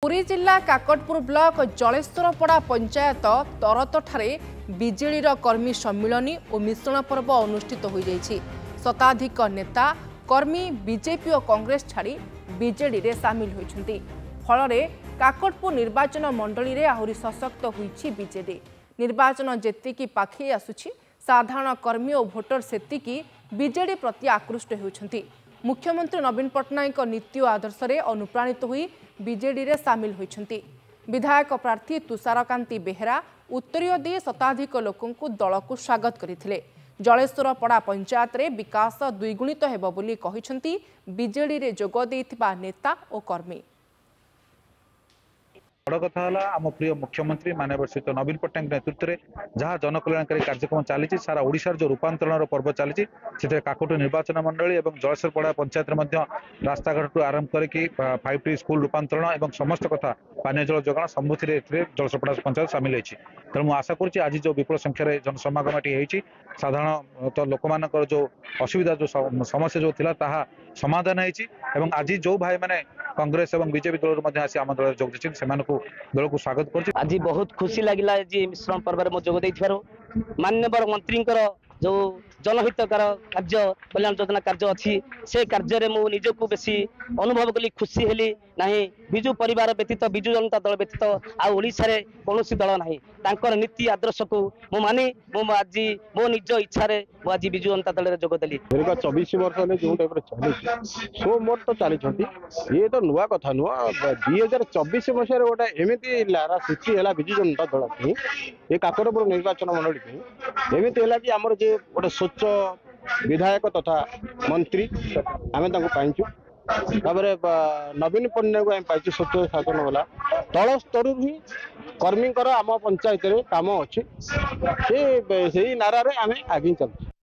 पुरी जिला Kakatpur block Jaleswarpada panchayat तरतठारे BJD कर्मी सम्मिलनी और मिश्रण पर्व अनुष्ठित हो जाइछि। शताधिक नेता कर्मी बीजेपी और कांग्रेस छाड़ी बीजेडी रे सामिल होइछन्ति। फलरे काकटपुर निर्वाचन मंडली रे आहुरी सशक्त होइछि बीजेडी। निर्वाचन जेतिकी पाखे आसुछि साधारण कर्मी और भोटर सेतिकी बीजेडी प्रति आकृष्ट होइछन्ति। मुख्यमंत्री नवीन पट्टनायक नीति और आदर्श रे अनुप्राणित होई बीजेडी रे सामिल होइछन्ति। विधायक प्रार्थी तुषारकांति बेहेरा उत्तरीय दे शताधिक लोकंकु दल को स्वागत करथिले। जलेश्वरपड़ा पंचायत रे विकास द्विगुणित हेबो बोली कहिछन्ति बीजेडी रे जोग देइथिबा नेता और कर्मी। बड़ कथा है आम प्रिय मुख्यमंत्री माननीय श्री नवीन पट्टनायक नेतृत्व में जहाँ जनकल्याणकारी कार्यक्रम चली सारा ओडिशार जो रूपांतरण पर्व चली काकटपुर निर्वाचन मंडली और जलेश्वरपड़ा पंचायत में रास्ताघाट आरंभ करके 5T स्कूल रूपांतरण और समस्त कथा पानी जल जोगाण सबुति जलेश्वरपड़ा पंचायत सामिल होती। तेणु मुझे आशा करुँच आज जो विपुल संख्यार जनसमागम ये साधारण लोक मान जो असुविधा जो समस्या जो था समाधान होती। आज जो भाई मैंने कांग्रेस और बीजेपी दल आसी आम दल जोग देते दल को स्वागत कर। आज बहुत खुशी लगिला मिश्रण पर्व में जोग देथिबारु माननीय मंत्री जो जनहितकर कार्य कल्याण योजना कार्य अच्छी से कार्य मु निजक बेसी अनुभव कली खुशी हेली नहीं। बिजु परिवार व्यतीत बिजु जनता दल व्यतीत आशा कौन दल ना नीति आदर्श को मु मानी आज मो निज इच्छा आज बिजु जनता दल जोग देली। 24 वर्ष जो टाइप चली सो मोर तो चली ये तो नुआ कथा नुआ 2024 मसीह गोटे एमती सृष्टि है बिजु जनता दल ये काकटपुर निर्वाचन मंडली एमती है कि आमर जे गोटे स्वच्छ विधायक तथा मंत्री आम पाइचु नवीन पट्टनायक आम पाइचु स्वच्छ शासन वाला तल स्तर ही कर्मी आम पंचायत काम अच्छी से नारा आम आगे चलते।